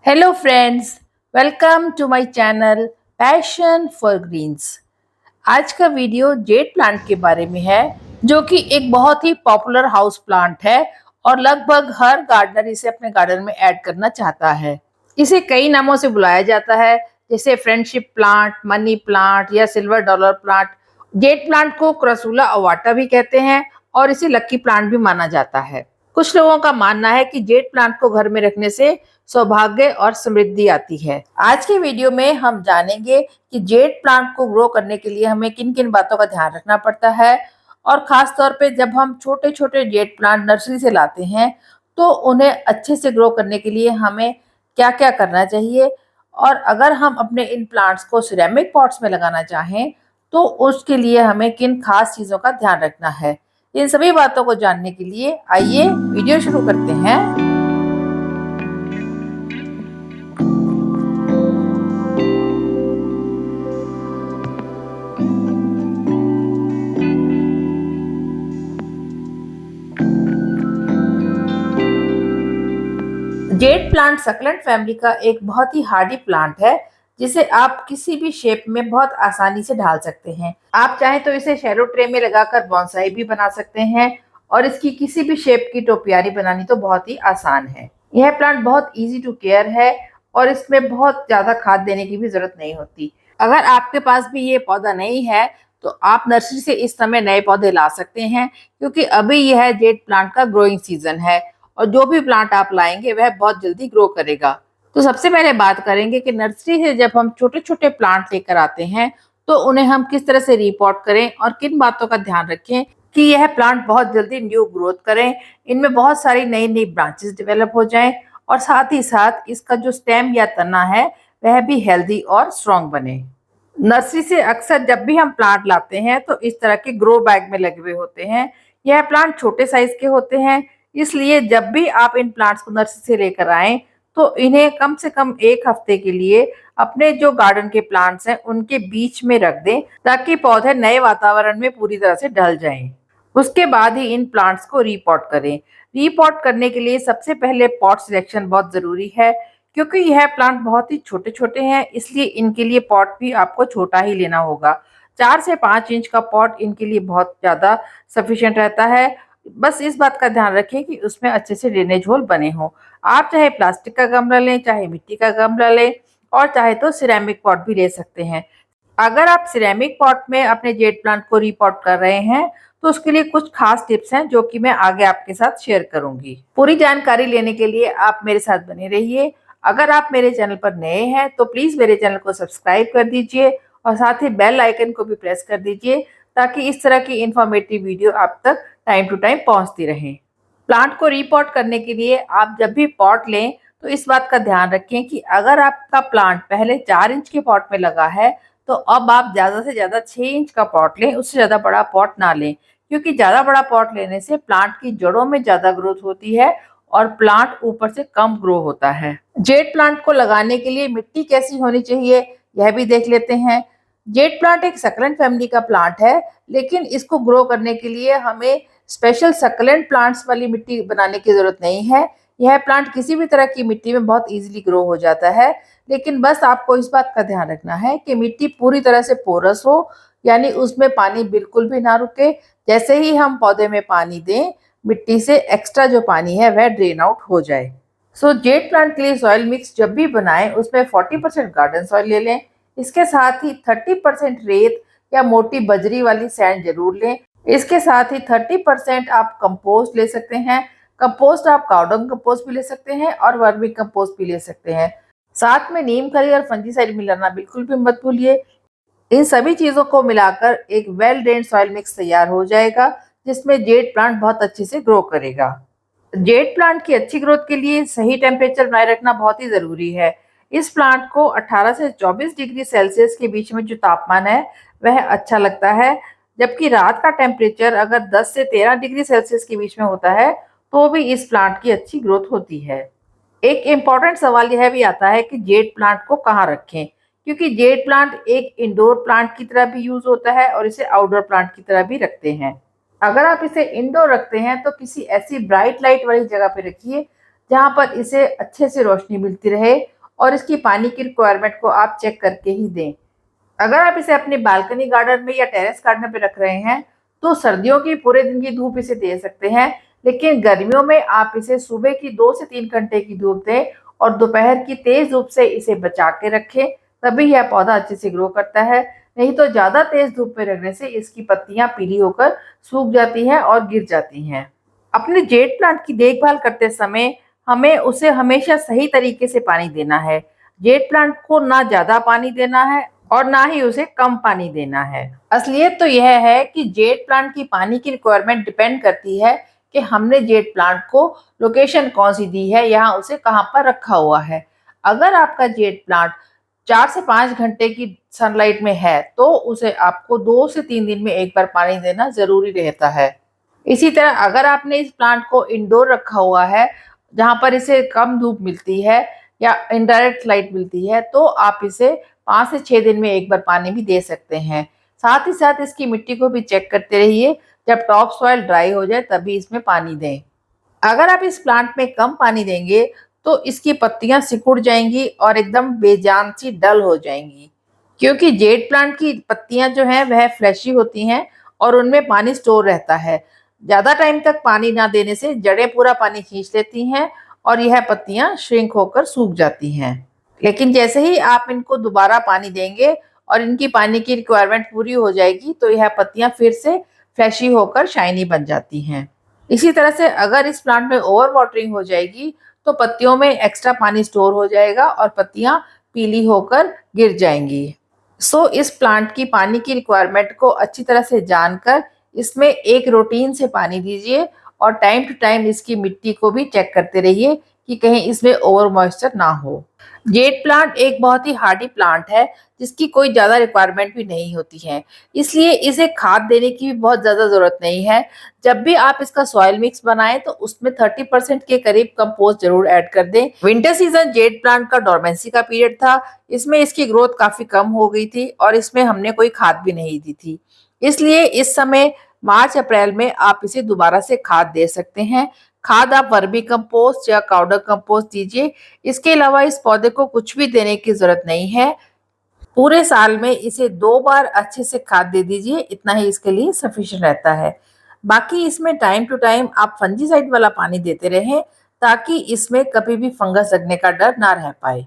Hello friends, welcome to my channel passion for greens. आज का video jade plant के बारे में है, जो कि एक बहुत ही पॉपुलर हाउस प्लांट है और लगभग हर गार्डनर इसे अपने गार्डन में ऐड करना चाहता है। इसे कई नामों से बुलाया जाता है, जैसे फ्रेंडशिप प्लांट, मनी प्लांट या silver dollar plant. Jade plant को क्रसूला अवाटा भी कहते हैं और इसे लकी प्लांट भी माना जाता है। कुछ लोगों का मानना है कि जेड प्लांट को घर में रखने से सौभाग्य और समृद्धि आती है। आज के वीडियो में हम जानेंगे कि जेड प्लांट को ग्रो करने के लिए हमें किन किन बातों का ध्यान रखना पड़ता है, और खास तौर पे जब हम छोटे छोटे जेड प्लांट नर्सरी से लाते हैं तो उन्हें अच्छे से ग्रो करने के लिए हमें क्या क्या करना चाहिए, और अगर हम अपने इन प्लांट्स को सिरेमिक पॉट्स में लगाना चाहें तो उसके लिए हमें किन खास चीज़ों का ध्यान रखना है। इन सभी बातों को जानने के लिए आइए वीडियो शुरू करते हैं। जेड प्लांट सकलेंट फैमिली का एक बहुत ही हार्डी प्लांट है, जिसे आप किसी भी शेप में बहुत आसानी से ढाल सकते हैं। आप चाहें तो इसे शैडो ट्रे में लगाकर बॉन्साई भी बना सकते हैं, और इसकी किसी भी शेप की टोपियारी बनानी तो बहुत ही आसान है। यह प्लांट बहुत इजी टू केयर है और इसमें बहुत ज्यादा खाद देने की भी जरूरत नहीं होती। अगर आपके पास भी ये पौधा नहीं है तो आप नर्सरी से इस समय नए पौधे ला सकते हैं, क्योंकि अभी यह जेड प्लांट का ग्रोइंग सीजन है और जो भी प्लांट आप लाएंगे वह बहुत जल्दी ग्रो करेगा। तो सबसे पहले बात करेंगे कि नर्सरी से जब हम छोटे छोटे प्लांट लेकर आते हैं तो उन्हें हम किस तरह से रिपोर्ट करें और किन बातों का ध्यान रखें कि यह प्लांट बहुत जल्दी न्यू ग्रोथ करें, इनमें बहुत सारी नई नई ब्रांचेस डेवलप हो जाएं, और साथ ही साथ इसका जो स्टेम या तना है वह भी हेल्दी और स्ट्रॉन्ग बने। नर्सरी से अक्सर जब भी हम प्लांट लाते हैं तो इस तरह के ग्रो बैग में लगे हुए होते हैं। यह प्लांट छोटे साइज के होते हैं, इसलिए जब भी आप इन प्लांट्स को नर्सरी से लेकर आएं तो इन्हें कम से कम एक हफ्ते के लिए अपने जो गार्डन के प्लांट्स हैं उनके बीच में रख दें, ताकि पौधे नए वातावरण में पूरी तरह से ढल जाएं। उसके बाद ही इन प्लांट्स को रीपॉट करें। रीपॉट करने के लिए सबसे पहले पॉट सिलेक्शन बहुत जरूरी है, क्योंकि यह प्लांट बहुत ही छोटे छोटे हैं, इसलिए इनके लिए पॉट भी आपको छोटा ही लेना होगा। 4 से 5 इंच का पॉट इनके लिए बहुत ज्यादा सफिशिएंट रहता है। बस इस बात का ध्यान रखें कि उसमें अच्छे से ड्रेनेज होल बने हों। आप चाहे प्लास्टिक का गमला लें, चाहे मिट्टी का गमला लें, और चाहे तो सिरेमिक पॉट भी ले सकते हैं। अगर आप सिरेमिक पॉट में अपने जेड प्लांट को रीपॉट कर रहे हैं तो उसके लिए कुछ खास टिप्स हैं जो कि मैं आगे आपके साथ शेयर करूंगी। पूरी जानकारी लेने के लिए आप मेरे साथ बने रहिए। अगर आप मेरे चैनल पर नए हैं तो प्लीज मेरे चैनल को सब्सक्राइब कर दीजिए और साथ ही बेल आइकन को भी प्रेस कर दीजिए, ताकि इस तरह की इंफॉर्मेटिव वीडियो आप तक टाइम टू टाइम पहुंचती रहे। प्लांट को रीपॉट करने के लिए आप जब भी पॉट लें तो इस बात का ध्यान रखें कि अगर आपका प्लांट पहले 4 इंच के पॉट में लगा है तो अब आप ज्यादा से ज्यादा 6 इंच का पॉट लें, उससे ज्यादा बड़ा पॉट ना लें, क्योंकि ज्यादा बड़ा पॉट लेने से प्लांट की जड़ों में ज्यादा ग्रोथ होती है और प्लांट ऊपर से कम ग्रो होता है। जेड प्लांट को लगाने के लिए मिट्टी कैसी होनी चाहिए यह भी देख लेते हैं। जेड प्लांट एक सकलेंट फैमिली का प्लांट है, लेकिन इसको ग्रो करने के लिए हमें स्पेशल सकलेंट प्लांट्स वाली मिट्टी बनाने की जरूरत नहीं है। यह प्लांट किसी भी तरह की मिट्टी में बहुत इजीली ग्रो हो जाता है, लेकिन बस आपको इस बात का ध्यान रखना है कि मिट्टी पूरी तरह से पोरस हो, यानी उसमें पानी बिल्कुल भी ना रुके। जैसे ही हम पौधे में पानी दें, मिट्टी से एक्स्ट्रा जो पानी है वह ड्रेन आउट हो जाए। सो जेड प्लांट के लिए सॉइल मिक्स जब भी बनाएं उसमें 40% गार्डन सॉइल ले लें। इसके साथ ही 30% रेत या मोटी बजरी वाली सैंड जरूर लें। इसके साथ ही 30% आप कंपोस्ट ले सकते हैं। कंपोस्ट आप काउडंग कंपोस्ट भी ले सकते हैं और वर्मी कंपोस्ट भी ले सकते हैं। साथ में नीम खली और फंजीसाइड मिलाना बिल्कुल भी मत भूलिए। इन सभी चीजों को मिलाकर एक वेल ड्रेन्ड सॉइल मिक्स तैयार हो जाएगा, जिसमें जेड प्लांट बहुत अच्छे से ग्रो करेगा। जेड प्लांट की अच्छी ग्रोथ के लिए सही टेम्परेचर बनाए रखना बहुत ही जरूरी है। इस प्लांट को 18 से 24 डिग्री सेल्सियस के बीच में जो तापमान है वह अच्छा लगता है, जबकि रात का टेम्परेचर अगर 10 से 13 डिग्री सेल्सियस के बीच में होता है तो भी इस प्लांट की अच्छी ग्रोथ होती है। एक इम्पॉर्टेंट सवाल यह भी आता है कि जेड प्लांट को कहाँ रखें, क्योंकि जेड प्लांट एक इंडोर प्लांट की तरह भी यूज होता है और इसे आउटडोर प्लांट की तरह भी रखते हैं। अगर आप इसे इंडोर रखते हैं तो किसी ऐसी ब्राइट लाइट वाली जगह पे रखिए जहाँ पर इसे अच्छे से रोशनी मिलती रहे और इसकी पानी की रिक्वायरमेंट को आप चेक करके ही दें। अगर आप इसे अपने बालकनी गार्डन में या टेरेस गार्डन पे रख रहे हैं तो सर्दियों की पूरे दिन की धूप इसे दे सकते हैं, लेकिन गर्मियों में आप इसे सुबह की 2 से 3 घंटे की धूप दें और दोपहर की तेज धूप से इसे बचा के रखें, तभी यह पौधा अच्छे से ग्रो करता है। नहीं तो ज़्यादा तेज धूप में रखने से इसकी पत्तियां पीली होकर सूख जाती हैं और गिर जाती हैं। अपने जेड प्लांट की देखभाल करते समय हमें उसे हमेशा सही तरीके से पानी देना है। जेड प्लांट को ना ज़्यादा पानी देना है और ना ही उसे कम पानी देना है। असलियत तो यह है कि जेड प्लांट की पानी की रिक्वायरमेंट डिपेंड करती है कि हमने जेड प्लांट को लोकेशन कौन सी दी है, यहाँ उसे कहाँ पर रखा हुआ है। अगर आपका जेड प्लांट 4 से 5 घंटे की सनलाइट में है तो उसे आपको 2 से 3 दिन में एक बार पानी देना जरूरी रहता है। इसी तरह अगर आपने इस प्लांट को इंडोर रखा हुआ है जहाँ पर इसे कम धूप मिलती है या इनडायरेक्ट लाइट मिलती है तो आप इसे 5 से 6 दिन में एक बार पानी भी दे सकते हैं। साथ ही साथ इसकी मिट्टी को भी चेक करते रहिए, जब टॉप सॉइल ड्राई हो जाए तभी इसमें पानी दें। अगर आप इस प्लांट में कम पानी देंगे तो इसकी पत्तियां सिकुड़ जाएंगी और एकदम बेजान सी डल हो जाएंगी, क्योंकि जेड प्लांट की पत्तियां जो हैं वह फ्लैशी होती हैं और उनमें पानी स्टोर रहता है। ज्यादा टाइम तक पानी ना देने से जड़ें पूरा पानी खींच लेती हैं और यह पत्तियां श्रिंक होकर सूख जाती हैं। लेकिन जैसे ही आप इनको दोबारा पानी देंगे और इनकी पानी की रिक्वायरमेंट पूरी हो जाएगी तो यह पत्तियां फिर से फ्लैशी होकर शाइनी बन जाती हैं। इसी तरह से अगर इस प्लांट में ओवर वाटरिंग हो जाएगी तो पत्तियों में एक्स्ट्रा पानी स्टोर हो जाएगा और पत्तियां पीली होकर गिर जाएंगी। इस प्लांट की पानी की रिक्वायरमेंट को अच्छी तरह से जानकर इसमें एक रूटीन से पानी दीजिए और टाइम टू टाइम इसकी मिट्टी को भी चेक करते रहिए कि कहीं इसमें ओवर मॉइस्चर ना हो। जेड प्लांट एक बहुत ही हार्डी प्लांट है जिसकी कोई ज़्यादा रिक्वायरमेंट भी नहीं होती है, इसलिए इसे खाद देने की भी बहुत ज़्यादा ज़रूरत नहीं है। जब भी आप इसका सॉइल मिक्स बनाएं तो उसमें 30% के करीब कंपोस्ट जरूर ऐड कर दें। विंटर सीजन जेड प्लांट का डोरमेंसी का पीरियड था, इसमें इसकी ग्रोथ काफ़ी कम हो गई थी और इसमें हमने कोई खाद भी नहीं दी थी, इसलिए इस समय मार्च अप्रैल में आप इसे दोबारा से खाद दे सकते हैं। खाद आप वर्मी कंपोस्ट या काउडर कंपोस्ट दीजिए। इसके अलावा इस पौधे को कुछ भी देने की जरूरत नहीं है। पूरे साल में इसे 2 बार अच्छे से खाद दे दीजिए, इतना ही इसके लिए सफिशिएंट रहता है। बाकी इसमें टाइम टू टाइम आप फंजीसाइड वाला पानी देते रहें ताकि इसमें कभी भी फंगस लगने का डर ना रह पाए।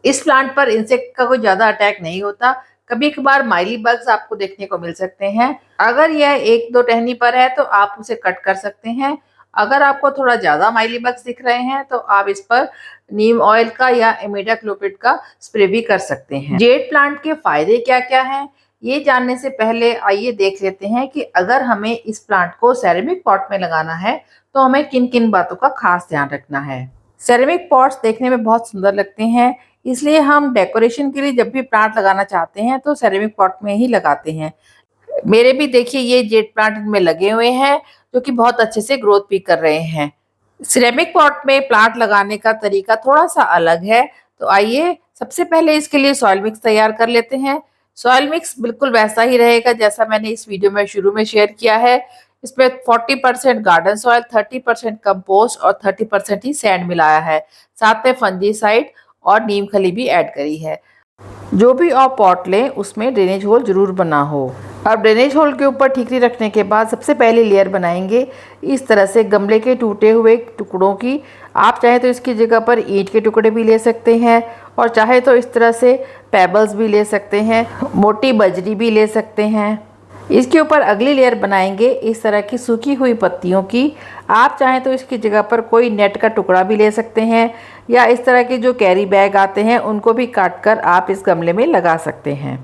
इस प्लांट पर इंसेक्ट का कोई ज्यादा अटैक नहीं होता। कभी कभार माइली बग्स आपको देखने को मिल सकते हैं। अगर यह 1-2 टहनी पर है तो आप उसे कट कर सकते हैं। अगर आपको थोड़ा ज्यादा माइली बग्स दिख रहे हैं तो आप इस पर नीम ऑयल का या इमिडाक्लोपिड का स्प्रे भी कर सकते हैं। जेड प्लांट के फायदे क्या क्या हैं, ये जानने से पहले आइए देख लेते हैं कि अगर हमें इस प्लांट को सेरेमिक पॉट में लगाना है तो हमें किन किन बातों का खास ध्यान रखना है। सेरेमिक पॉट्स देखने में बहुत सुंदर लगते हैं, इसलिए हम डेकोरेशन के लिए जब भी प्लांट लगाना चाहते हैं तो सेरेमिक पॉट में ही लगाते हैं। मेरे भी देखिए ये जेड प्लांट इनमें लगे हुए हैं जो कि बहुत अच्छे से ग्रोथ भी कर रहे हैं। सिरेमिक पॉट में प्लांट लगाने का तरीका थोड़ा सा अलग है, तो आइए सबसे पहले इसके लिए सॉइल मिक्स तैयार कर लेते हैं। सॉइल मिक्स बिल्कुल वैसा ही रहेगा जैसा मैंने इस वीडियो में शुरू में शेयर किया है। इसमें 40% गार्डन सॉइल, 30% कंपोस्ट और 30% ही सैंड मिलाया है। साथ में फंजीसाइड और नीम खली भी ऐड करी है। जो भी आप पॉट लें उसमें ड्रेनेज होल जरूर बना हो। अब ड्रेनेज होल के ऊपर ठीकरी रखने के बाद सबसे पहले लेयर बनाएंगे इस तरह से गमले के टूटे हुए टुकड़ों की। आप चाहे तो इसकी जगह पर ईंट के टुकड़े भी ले सकते हैं और चाहे तो इस तरह से पेबल्स भी ले सकते हैं, मोटी बजरी भी ले सकते हैं। इसके ऊपर अगली लेयर बनाएंगे इस तरह की सूखी हुई पत्तियों की। आप चाहें तो इसकी जगह पर कोई नेट का टुकड़ा भी ले सकते हैं या इस तरह के जो कैरी बैग आते हैं उनको भी काट कर आप इस गमले में लगा सकते हैं।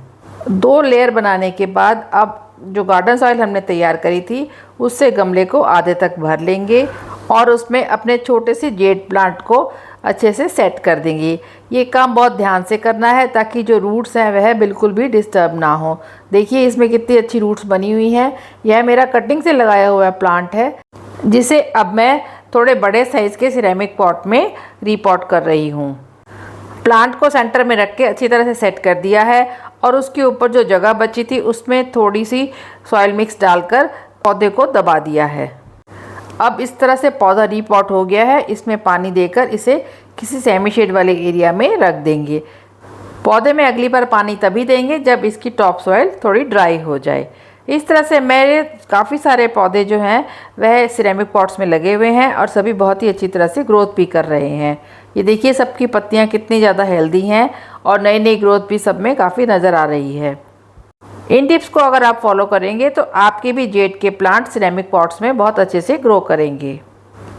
2 लेयर बनाने के बाद अब जो गार्डन सॉइल हमने तैयार करी थी उससे गमले को आधे तक भर लेंगे और उसमें अपने छोटे से जेड प्लांट को अच्छे से सेट कर देंगे। ये काम बहुत ध्यान से करना है ताकि जो रूट्स हैं वह बिल्कुल भी डिस्टर्ब ना हो। देखिए इसमें कितनी अच्छी रूट्स बनी हुई हैं। यह मेरा कटिंग से लगाया हुआ प्लांट है जिसे अब मैं थोड़े बड़े साइज़ के सिरेमिक पॉट में रीपॉट कर रही हूँ। प्लांट को सेंटर में रख के अच्छी तरह से सेट कर दिया है और उसके ऊपर जो जगह बची थी उसमें थोड़ी सी सॉइल मिक्स डालकर पौधे को दबा दिया है। अब इस तरह से पौधा रीपॉट हो गया है। इसमें पानी देकर इसे किसी सेमी शेड वाले एरिया में रख देंगे। पौधे में अगली बार पानी तभी देंगे जब इसकी टॉप सॉइल थोड़ी ड्राई हो जाए। इस तरह से मेरे काफ़ी सारे पौधे जो हैं वह सिरेमिक पॉट्स में लगे हुए हैं और सभी बहुत ही अच्छी तरह से ग्रोथ भी कर रहे हैं। ये देखिए सबकी पत्तियां कितनी ज़्यादा हेल्दी हैं और नई नई ग्रोथ भी सब में काफ़ी नज़र आ रही है। इन टिप्स को अगर आप फॉलो करेंगे तो आपके भी जेड के प्लांट सिरेमिक पॉट्स में बहुत अच्छे से ग्रो करेंगे।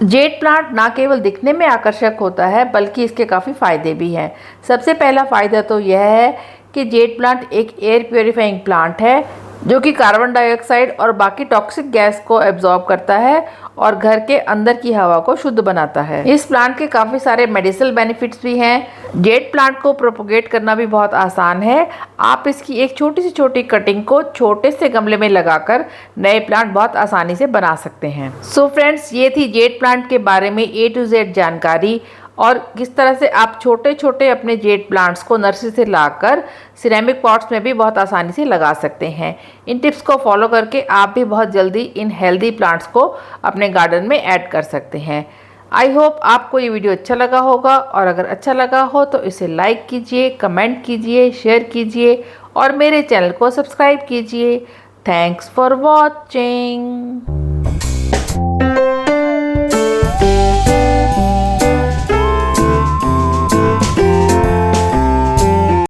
जेड प्लांट ना केवल दिखने में आकर्षक होता है बल्कि इसके काफ़ी फ़ायदे भी हैं। सबसे पहला फ़ायदा तो यह है कि जेड प्लांट एक एयर प्योरीफाइंग प्लांट है जो कि कार्बन डाइऑक्साइड और बाकी टॉक्सिक गैस को एब्जॉर्ब करता है और घर के अंदर की हवा को शुद्ध बनाता है। इस प्लांट के काफ़ी सारे मेडिसिनल बेनिफिट्स भी हैं। जेड प्लांट को प्रोपोगेट करना भी बहुत आसान है। आप इसकी एक छोटी सी छोटी कटिंग को छोटे से गमले में लगाकर नए प्लांट बहुत आसानी से बना सकते हैं। सो फ्रेंड्स, ये थी जेड प्लांट के बारे में A to Z जानकारी और किस तरह से आप छोटे छोटे अपने जेड प्लांट्स को नर्सरी से लाकर सिरेमिक पॉट्स में भी बहुत आसानी से लगा सकते हैं। इन टिप्स को फॉलो करके आप भी बहुत जल्दी इन हेल्दी प्लांट्स को अपने गार्डन में ऐड कर सकते हैं। आई होप आपको ये वीडियो अच्छा लगा होगा और अगर अच्छा लगा हो तो इसे लाइक कीजिए, कमेंट कीजिए, शेयर कीजिए और मेरे चैनल को सब्सक्राइब कीजिए। Thanks for watching.